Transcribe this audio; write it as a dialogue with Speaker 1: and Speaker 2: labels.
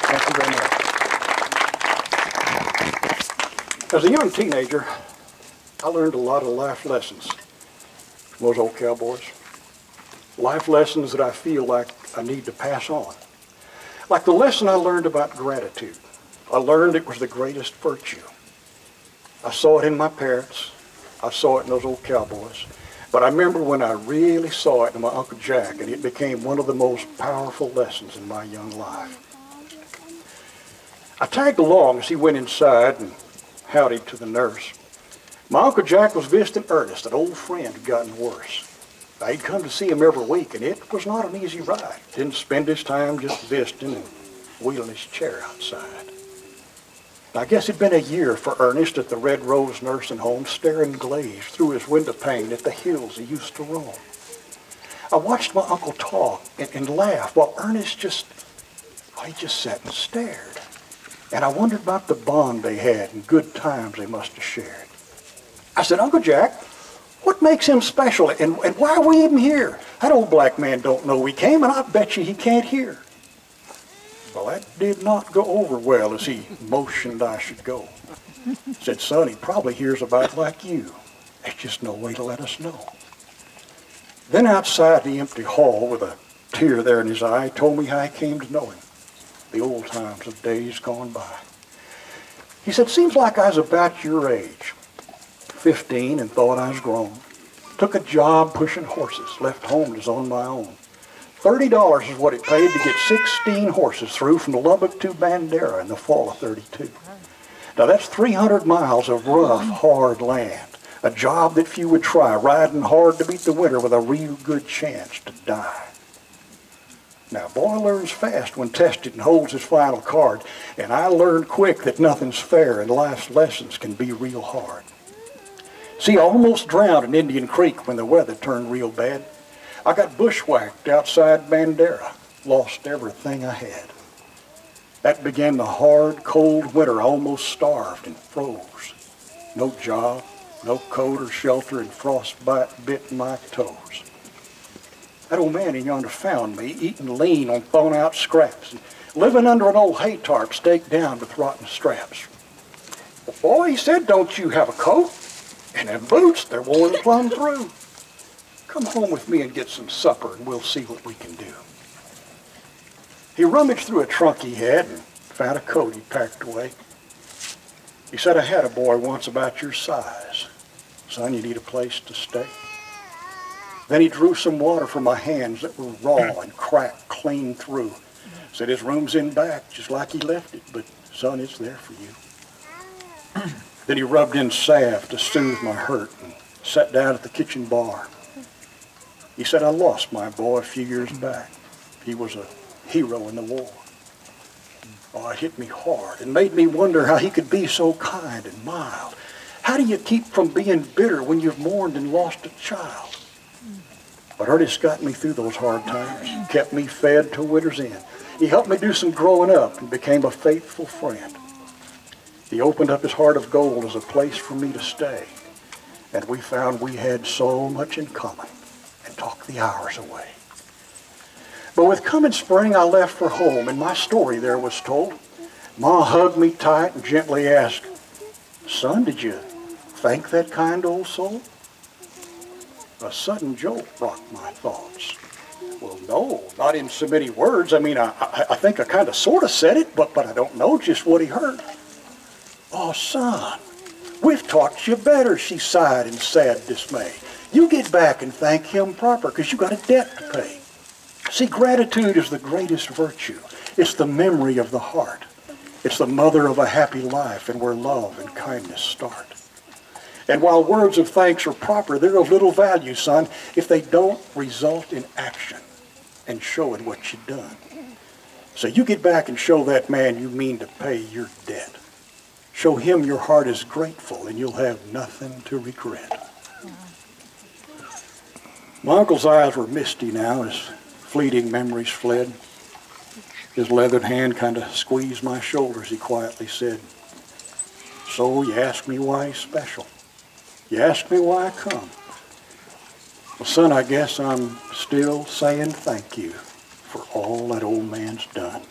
Speaker 1: Thank you very much. As a young teenager, I learned a lot of life lessons from those old cowboys. Life lessons that I feel like I need to pass on. Like the lesson I learned about gratitude. I learned it was the greatest virtue. I saw it in my parents. I saw it in those old cowboys. But I remember when I really saw it in my Uncle Jack, and it became one of the most powerful lessons in my young life. I tagged along as he went inside and howdied to the nurse. My Uncle Jack was visiting Ernest, an old friend who'd gotten worse. I'd come to see him every week, and it was not an easy ride. Didn't spend his time just visiting and wheeling his chair outside. I guess it'd been a year for Ernest at the Red Rose Nursing Home, staring glazed through his window pane at the hills he used to roam. I watched my uncle talk and laugh while Ernest he just sat and stared. And I wondered about the bond they had and good times they must have shared. I said, Uncle Jack, what makes him special and why are we even here? That old black man don't know we came, and I bet you he can't hear. Well, that did not go over well as he motioned I should go. Said, son, he probably hears about like you. There's just no way to let us know. Then outside the empty hall with a tear there in his eye, told me how he came to know him, the old times of days gone by. He said, seems like I was about your age, 15, and thought I was grown. Took a job pushing horses, left home and was on my own. $30 is what it paid to get 16 horses through from Lubbock to Bandera in the fall of '32. Now that's 300 miles of rough, hard land. A job that few would try, riding hard to beat the winter with a real good chance to die. Now, a boy learns fast when tested and holds his final card, and I learned quick that nothing's fair and life's lessons can be real hard. See, I almost drowned in Indian Creek when the weather turned real bad. I got bushwhacked outside Bandera, lost everything I had. That began the hard, cold winter. I almost starved and froze. No job, no coat or shelter, and frostbite bit my toes. That old man in yonder found me, eating lean on thrown-out scraps, and living under an old hay tarp staked down with rotten straps. Well, boy, he said, don't you have a coat? And them boots, they're worn plumb through. Come home with me and get some supper, and we'll see what we can do. He rummaged through a trunk he had and found a coat he packed away. He said, I had a boy once about your size. Son, you need a place to stay. Then he drew some water from my hands that were raw and cracked clean through. Said his room's in back, just like he left it, but son, it's there for you. Then he rubbed in salve to soothe my hurt and sat down at the kitchen bar. He said, I lost my boy a few years back. He was a hero in the war. Oh, it hit me hard and made me wonder how he could be so kind and mild. How do you keep from being bitter when you've mourned and lost a child? But Ernest got me through those hard times, kept me fed till winter's end. He helped me do some growing up and became a faithful friend. He opened up his heart of gold as a place for me to stay. And we found we had so much in common and talked the hours away. But with coming spring, I left for home, and my story there was told. Ma hugged me tight and gently asked, son, did you thank that kind old soul? A sudden jolt rocked my thoughts. Well, no, not in so many words. I mean, I think I kind of sort of said it, but I don't know just what he heard. Oh, son, we've taught you better, she sighed in sad dismay. You get back and thank him proper, because you got a debt to pay. See, gratitude is the greatest virtue. It's the memory of the heart. It's the mother of a happy life and where love and kindness start. And while words of thanks are proper, they're of little value, son, if they don't result in action and showing what you've done. So you get back and show that man you mean to pay your debt. Show him your heart is grateful and you'll have nothing to regret. My uncle's eyes were misty now as fleeting memories fled. His leathered hand kind of squeezed my shoulders. He quietly said, so you ask me why he's special. You ask me why I come. Well, son, I guess I'm still saying thank you for all that old man's done.